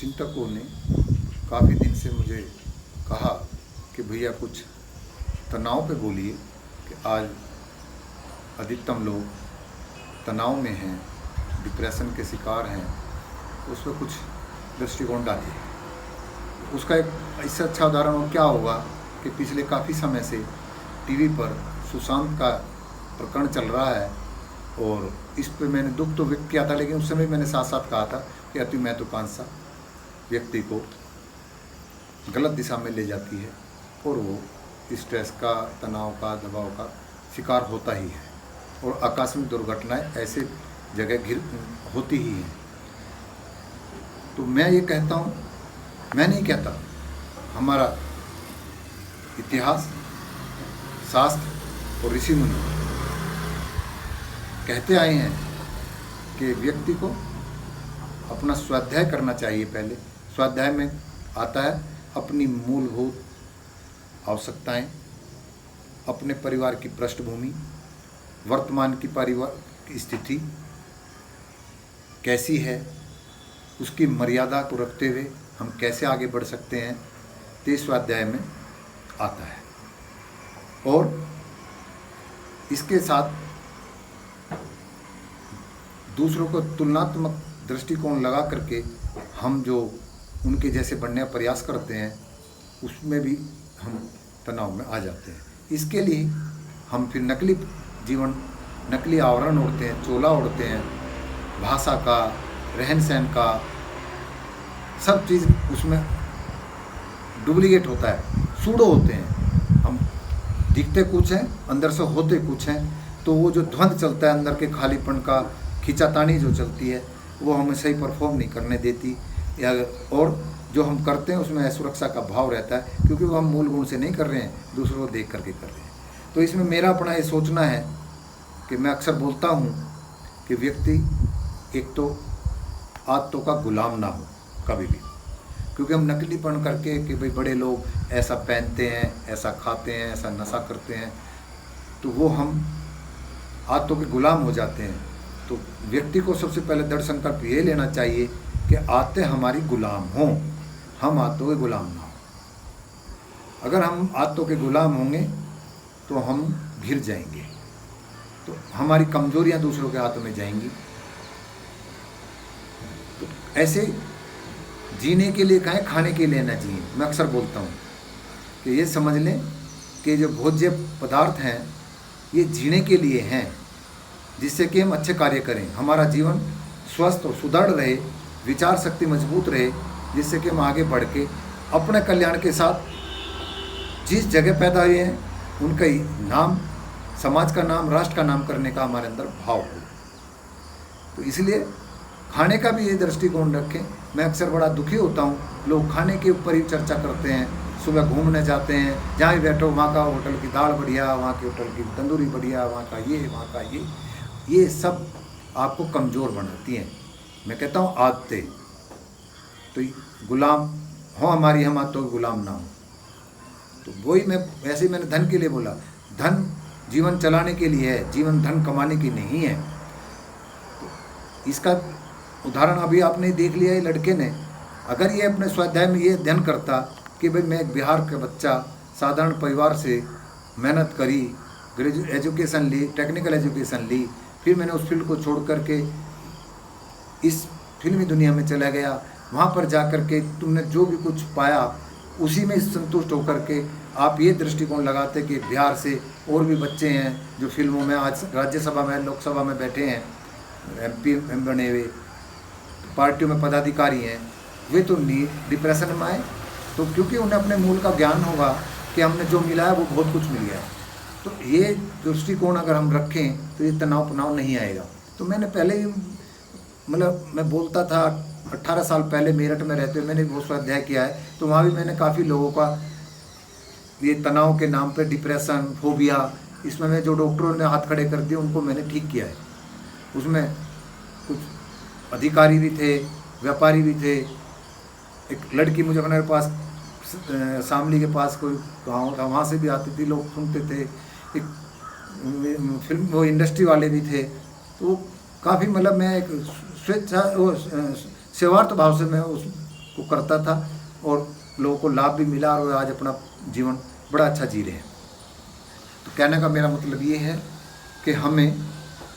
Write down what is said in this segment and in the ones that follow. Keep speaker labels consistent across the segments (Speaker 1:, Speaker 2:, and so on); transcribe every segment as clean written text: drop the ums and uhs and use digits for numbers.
Speaker 1: चिंतकों ने काफ़ी दिन से मुझे कहा कि भैया कुछ तनाव पे बोलिए कि आज अधिकतम लोग तनाव में हैं, डिप्रेशन के शिकार हैं, उस पर कुछ दृष्टिकोण डालिए। उसका एक इससे अच्छा उदाहरण क्या होगा कि पिछले काफ़ी समय से टीवी पर सुशांत का प्रकरण चल रहा है और इस पे मैंने दुख तो व्यक्त किया था, लेकिन उस समय मैंने साथ साथ कहा था कि अति महत्वाकांक्षा व्यक्ति को गलत दिशा में ले जाती है और वो स्ट्रेस का, तनाव का, दबाव का शिकार होता ही है और आकस्मिक दुर्घटनाएं ऐसे जगह होती ही हैं। तो मैं ये कहता हूँ, मैं नहीं कहता, हमारा इतिहास, शास्त्र और ऋषि मुनि कहते आए हैं कि व्यक्ति को अपना स्वाध्याय करना चाहिए। पहले स्वाध्याय में आता है अपनी मूलभूत आवश्यकताएं, अपने परिवार की पृष्ठभूमि, वर्तमान की पारिवारिक स्थिति कैसी है, उसकी मर्यादा को रखते हुए हम कैसे आगे बढ़ सकते हैं, तो स्वाध्याय में आता है। और इसके साथ दूसरों को तुलनात्मक दृष्टिकोण लगा करके हम जो उनके जैसे बनने का प्रयास करते हैं, उसमें भी हम तनाव में आ जाते हैं। इसके लिए हम फिर नकली जीवन, नकली आवरण ओढ़ते हैं, चोला ओढ़ते हैं, भाषा का, रहन सहन का, सब चीज़ उसमें डुप्लीकेट होता है, सूडो होते हैं। हम दिखते कुछ हैं, अंदर से होते कुछ हैं। तो वो जो द्वंद्व चलता है अंदर के खालीपन का, खींचातानी जो चलती है, वो हमें सही परफॉर्म नहीं करने देती, या और जो हम करते हैं उसमें असुरक्षा का भाव रहता है, क्योंकि वो हम मूल गुण से नहीं कर रहे हैं, दूसरों को देख करके कर रहे हैं। तो इसमें मेरा अपना ये सोचना है कि मैं अक्सर बोलता हूँ कि व्यक्ति एक तो आदतों का गुलाम ना हो कभी भी, क्योंकि हम नकलीपन करके कि भाई बड़े लोग ऐसा पहनते हैं, ऐसा खाते हैं, ऐसा नशा करते हैं, तो वो हम आदतों के गुलाम हो जाते हैं। तो व्यक्ति को सबसे पहले दृढ़ संकल्प ये लेना चाहिए कि आदतें हमारी गुलाम हों, हम आदतों के गुलाम ना हों। अगर हम आदतों के गुलाम होंगे तो हम घिर जाएंगे, तो हमारी कमजोरियां दूसरों के हाथों में जाएंगी। तो ऐसे जीने के लिए कहें, खाने के लिए ना जिए। मैं अक्सर बोलता हूँ कि ये समझ लें कि जो भोज्य पदार्थ हैं ये जीने के लिए हैं, जिससे कि हम अच्छे कार्य करें, हमारा जीवन स्वस्थ और सुदृढ़ रहे, विचार शक्ति मजबूत रहे, जिससे कि हम आगे बढ़ के अपने कल्याण के साथ जिस जगह पैदा हुए हैं उनका ही नाम, समाज का नाम, राष्ट्र का नाम करने का हमारे अंदर भाव हो। तो इसलिए खाने का भी ये दृष्टिकोण रखें। मैं अक्सर बड़ा दुखी होता हूँ, लोग खाने के ऊपर ही चर्चा करते हैं, सुबह घूमने जाते हैं, जहाँ भी बैठो वहाँ का होटल की दाल बढ़िया, वहाँ की होटल की तंदूरी बढ़िया, वहाँ का ये सब आपको कमज़ोर बनाती हैं। मैं कहता हूँ आदतें तो गुलाम हो हमारी, हम आदतों के गुलाम ना हो। तो वही मैं ऐसे ही मैंने धन के लिए बोला, धन जीवन चलाने के लिए है, जीवन धन कमाने की नहीं है। तो इसका उदाहरण अभी आपने देख लिया है लड़के ने। अगर ये अपने स्वाध्याय में ये अध्ययन करता कि भाई मैं एक बिहार का बच्चा, साधारण परिवार से मेहनत करी, एजुकेशन ली, टेक्निकल एजुकेशन ली, फिर मैंने उस फील्ड को छोड़ करके इस फिल्मी दुनिया में चला गया, वहाँ पर जा कर के तुमने जो भी कुछ पाया उसी में संतुष्ट होकर के आप ये दृष्टिकोण लगाते कि बिहार से और भी बच्चे हैं जो फिल्मों में आज राज्यसभा में, लोकसभा में बैठे हैं, MP बने हुए, पार्टियों में पदाधिकारी हैं, वे तो डिप्रेशन में आए। तो क्योंकि उन्हें अपने मूल का ज्ञान होगा कि हमने जो मिला है वो बहुत कुछ मिल गया है। तो ये दृष्टिकोण अगर हम रखें तो ये तनाव नहीं आएगा। तो मैंने पहले ही मैं बोलता था, 18 साल पहले मेरठ में रहते हुए मैंने बहुत स्वाध्याय किया है, तो वहाँ भी मैंने काफ़ी लोगों का ये तनाव के नाम पे डिप्रेशन, फोबिया, इसमें मैं जो डॉक्टरों ने हाथ खड़े कर दिए उनको मैंने ठीक किया है। उसमें कुछ अधिकारी भी थे, व्यापारी भी थे। एक लड़की मुझे अपने पास शामली के पास कोई गाँव था, वहाँ से भी आती थी, लोग सुनते थे। एक फिल्म वो इंडस्ट्री वाले भी थे। तो काफ़ी मैं एक स्वेच्छा सेवार्थ भाव से मैं को करता था और लोगों को लाभ भी मिला और आज अपना जीवन बड़ा अच्छा जी रहे हैं। तो कहने का मेरा मतलब ये है कि हमें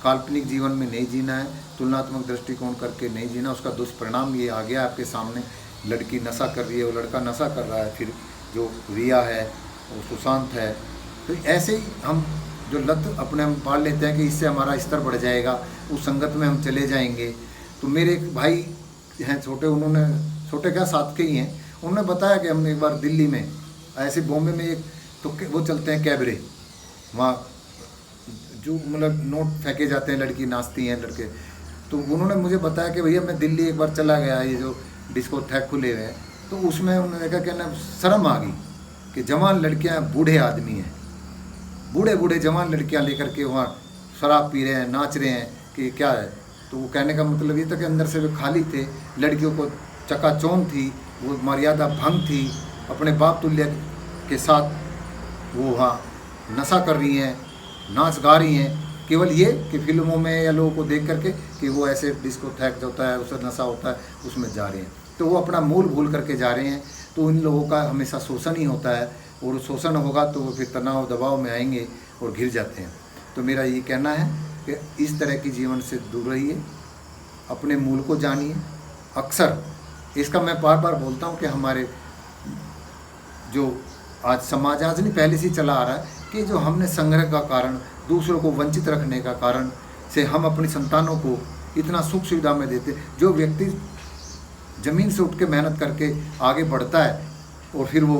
Speaker 1: काल्पनिक जीवन में नहीं जीना है, तुलनात्मक दृष्टिकोण करके नहीं जीना। उसका दुष्परिणाम ये आ गया आपके सामने, लड़की नशा कर रही है, वो लड़का नशा कर रहा है, फिर जो रिया है वो सुशांत है। तो ऐसे ही हम जो लत अपने हम पाल लेते हैं कि इससे हमारा स्तर बढ़ जाएगा, उस संगत में हम चले जाएंगे। तो मेरे एक भाई हैं छोटे, उन्होंने, छोटे क्या साथ के ही हैं, उन्होंने बताया कि हमने एक बार दिल्ली में ऐसे बॉम्बे में एक तो वो चलते हैं कैबरे, वहाँ जो मतलब नोट फेंके जाते हैं, लड़की नाचती हैं, लड़के। तो उन्होंने मुझे बताया कि भैया मैं दिल्ली एक बार चला गया, ये जो डिस्कोथेक खुले हुए हैं, तो उसमें उन्होंने देखा कि ना शर्म आ गई कि जवान लड़कियां बूढ़े आदमी हैं, बूढ़े बूढ़े जवान लड़कियां लेकर के वहाँ शराब पी रहे हैं, नाच रहे हैं कि क्या है। तो वो कहने का मतलब ये था कि अंदर से वे खाली थे, लड़कियों को चकाचौंध थी, वो मर्यादा भंग थी, अपने बाप तुल्य के साथ वो वहाँ नशा कर रही हैं, नाच गा रही हैं, केवल ये कि फिल्मों में या लोगों को देख करके कि वो ऐसे डिस्कोथेक जो होता है उससे नशा होता है उसमें जा रहे हैं। तो वो अपना मूल भूल करके जा रहे हैं। तो इन लोगों का हमेशा शोषण ही होता है, और शोषण होगा तो वो फिर तनाव दबाव में आएंगे और घिर जाते हैं। तो मेरा ये कहना है कि इस तरह की जीवन से दूर रहिए, अपने मूल को जानिए। अक्सर इसका मैं बार बार बोलता हूँ कि हमारे जो आज समाज, आज नहीं पहले से ही चला आ रहा है कि जो हमने संग्रह का कारण, दूसरों को वंचित रखने का कारण से हम अपनी संतानों को इतना सुख सुविधा में देते। जो व्यक्ति ज़मीन से उठ के मेहनत करके आगे बढ़ता है और फिर वो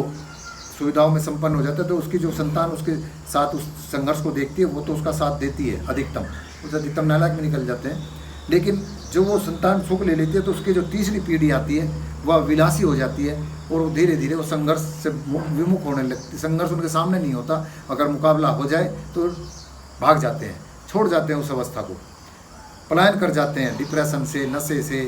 Speaker 1: सुविधाओं में संपन्न हो जाता है, तो उसकी जो संतान उसके साथ उस संघर्ष को देखती है, वो तो उसका साथ देती है अधिकतम, उस अधिकतम नालायक में निकल जाते हैं। लेकिन जो वो संतान सुख ले लेती है तो उसकी जो तीसरी पीढ़ी आती है वह विलासी हो जाती है और वो धीरे धीरे वो संघर्ष से विमुख होने लगती। संघर्ष उनके सामने नहीं होता, अगर मुकाबला हो जाए तो भाग जाते हैं, छोड़ जाते हैं उस अवस्था को, पलायन कर जाते हैं डिप्रेशन से, नशे से,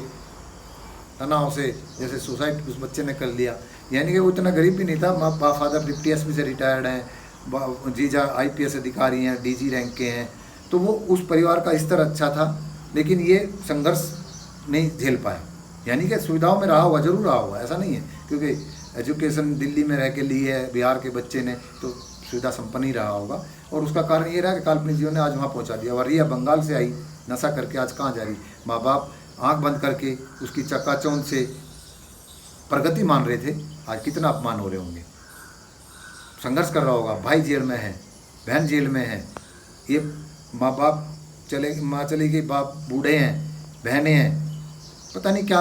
Speaker 1: तनाव से। जैसे सुसाइड उस बच्चे ने कर लिया, यानी कि वो इतना गरीब भी नहीं था, माँ बाप फादर डिप्टी एसपी से रिटायर्ड हैं, जीजा IPS अधिकारी हैं, DG रैंक के हैं, तो वो उस परिवार का स्तर अच्छा था, लेकिन ये संघर्ष नहीं झेल पाया। यानी कि सुविधाओं में रहा हुआ, जरूर रहा हुआ, ऐसा नहीं है, क्योंकि एजुकेशन दिल्ली में रह के ली है बिहार के बच्चे ने, तो सुविधा संपन्न ही रहा होगा। और उसका कारण ये रहा कि काल्पनिक जीवन ने आज वहाँ पहुँचा दिया। और रिया बंगाल से आई नशा करके, आज कहाँ जा रही, माँ बाप आँख बंद करके उसकी चकाचौंध से प्रगति मान रहे थे, आज कितना अपमान हो रहे होंगे। संघर्ष कर रहा होगा, भाई जेल में है, बहन जेल में है, ये माँ बाप माँ चली गई, बाप बूढ़े हैं, बहनें हैं, पता नहीं क्या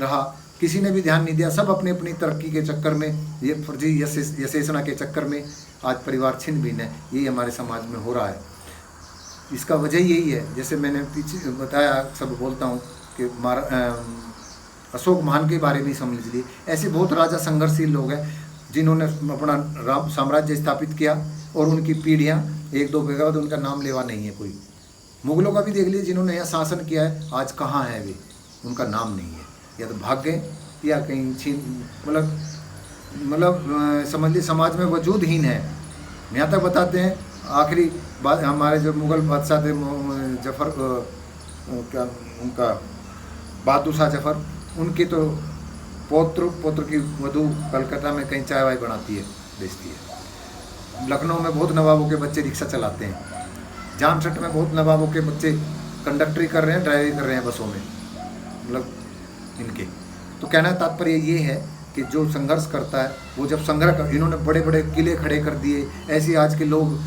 Speaker 1: रहा, किसी ने भी ध्यान नहीं दिया। सब अपनी अपनी तरक्की के चक्कर में, ये फर्जी यशेषणा के चक्कर में आज परिवार छिन्न भिन्न है। यही हमारे समाज में हो रहा है। इसका वजह यही है, जैसे मैंने पीछे बताया, सब बोलता हूँ कि अशोक महान के बारे में समझ लीजिए। ऐसे बहुत राजा संघर्षशील लोग हैं जिन्होंने अपना राम साम्राज्य स्थापित किया और उनकी पीढ़ियाँ एक दो के बाद उनका नाम लेवा नहीं है कोई। मुगलों का भी देख लीजिए, जिन्होंने यहाँ शासन किया है, आज कहाँ है वे, उनका नाम नहीं है, या तो भाग गए या कहीं छीन, मतलब समझ लीजिए समाज में वजूदहीन है। यहाँ तक बताते हैं, आखिरी बात, हमारे जो मुग़ल बादशाह थे जफ़र, क्या उनका बहादुर शाह जफ़र, उनके तो पौत्र की वधू कलकत्ता में कहीं चाय वाय बनाती है, बेचती है। लखनऊ में बहुत नवाबों के बच्चे रिक्शा चलाते हैं। जामशट में बहुत नवाबों के बच्चे कंडक्टरी कर रहे हैं, ड्राइविंग कर रहे हैं बसों में, मतलब इनके। तो कहना तात्पर्य ये है कि जो संघर्ष करता है वो जब संग्रह कर, इन्होंने बड़े बड़े किले खड़े कर दिए। ऐसे आज के लोग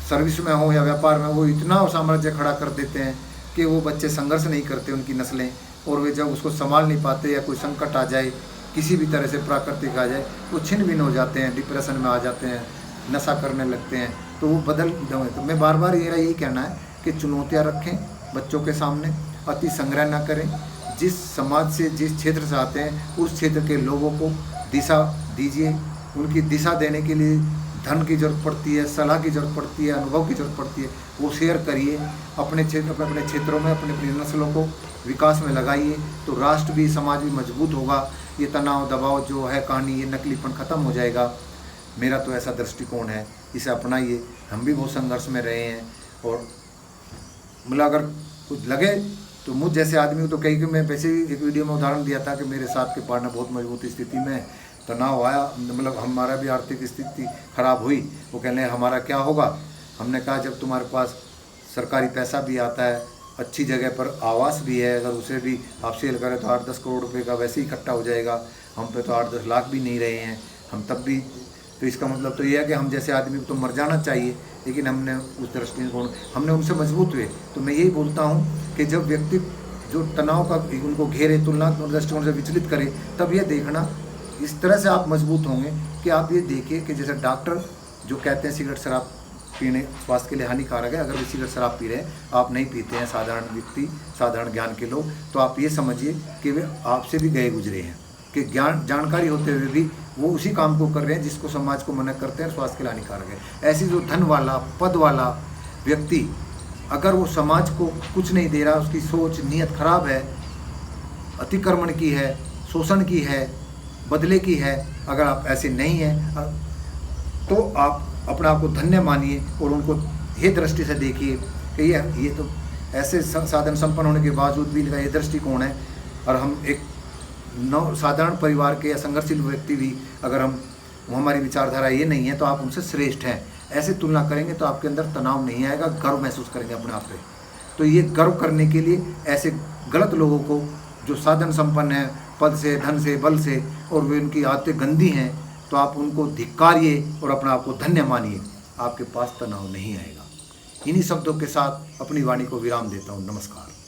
Speaker 1: सर्विस में हो या व्यापार में, वो इतना साम्राज्य खड़ा कर देते हैं कि वो बच्चे संघर्ष नहीं करते, उनकी नस्लें, और वे जब उसको संभाल नहीं पाते या कोई संकट आ जाए, किसी भी तरह से प्राकृतिक आ जाए, वो छिन्न भिन्न हो जाते हैं, डिप्रेशन में आ जाते हैं, नशा करने लगते हैं, तो वो बदल। तो मैं बार बार यही कहना है कि चुनौतियाँ रखें बच्चों के सामने, अति संग्रह ना करें। जिस समाज से, जिस क्षेत्र से आते हैं, उस क्षेत्र के लोगों को दिशा दीजिए। उनकी दिशा देने के लिए धन की ज़रूरत पड़ती है, सलाह की ज़रूरत पड़ती है, अनुभव की ज़रूरत पड़ती है। वो शेयर करिए अपने क्षेत्रों में, अपनी नस्लों को विकास में लगाइए, तो राष्ट्र भी, समाज भी मजबूत होगा। ये तनाव दबाव जो है कहानी, ये नकलीपन ख़त्म हो जाएगा। मेरा तो ऐसा दृष्टिकोण है, इसे अपनाइए। हम भी बहुत संघर्ष में रहे हैं, और मतलब अगर कुछ लगे तो मुझ जैसे आदमी को तो कहीं कि मैं वैसे ही एक वीडियो में उदाहरण दिया था कि मेरे साथ के पार्टनर बहुत मजबूत स्थिति में, तनाव आया, मतलब हमारा भी आर्थिक स्थिति खराब हुई। वो कहने हमारा क्या होगा। हमने कहा जब तुम्हारे पास सरकारी पैसा भी आता है, अच्छी जगह पर आवास भी है, अगर उसे भी आप सेल करें तो 8-10 करोड़ रुपए का वैसे ही इकट्ठा हो जाएगा। हम पे तो 8-10 लाख भी नहीं रहे हैं हम तब भी। तो इसका मतलब तो ये है कि हम जैसे आदमी को तो मर जाना चाहिए, लेकिन हमने उस दृष्टिकोण हमने उनसे मजबूत हुए। तो मैं यही बोलता हूँ कि जब व्यक्ति जो तनाव का उनको घेरे, तुलनात्मक दृष्टिकोण से विचलित करे, तब ये देखना इस तरह से आप मजबूत होंगे कि आप ये देखिए कि जैसे डॉक्टर जो कहते हैं सिगरेट शराब पीने स्वास्थ्य के लिए हानिकारक है, अगर वे सिगरेट शराब पी रहे हैं, आप नहीं पीते हैं, साधारण व्यक्ति, साधारण ज्ञान के लोग, तो आप ये समझिए कि वे आपसे भी गए गुजरे हैं, कि ज्ञान जानकारी होते हुए भी वो उसी काम को कर रहे हैं जिसको समाज को मना करते हैं, स्वास्थ्य के लिए हानिकारक है। ऐसी जो धन वाला, पद वाला व्यक्ति, अगर वो समाज को कुछ नहीं दे रहा, उसकी सोच नीयत खराब है, अतिक्रमण की है, शोषण की है, बदले की है, अगर आप ऐसे नहीं हैं तो आप अपने आप को धन्य मानिए और उनको ये दृष्टि से देखिए कि ये तो ऐसे साधन संपन्न होने के बावजूद भी इनका ये दृष्टिकोण है। और हम एक साधारण परिवार के या संघर्षशील व्यक्ति भी अगर हमारी विचारधारा ये नहीं है तो आप उनसे श्रेष्ठ हैं। ऐसे तुलना करेंगे तो आपके अंदर तनाव नहीं आएगा, गर्व महसूस करेंगे अपने आप पे। तो ये गर्व करने के लिए ऐसे गलत लोगों को जो साधन संपन्न हैं, पद से, धन से, बल से, और वे उनकी आदतें गंदी हैं, तो आप उनको धिक्कारिए और अपने आप को धन्य मानिए, आपके पास तनाव नहीं आएगा। इन्हीं शब्दों के साथ अपनी वाणी को विराम देता हूँ। नमस्कार।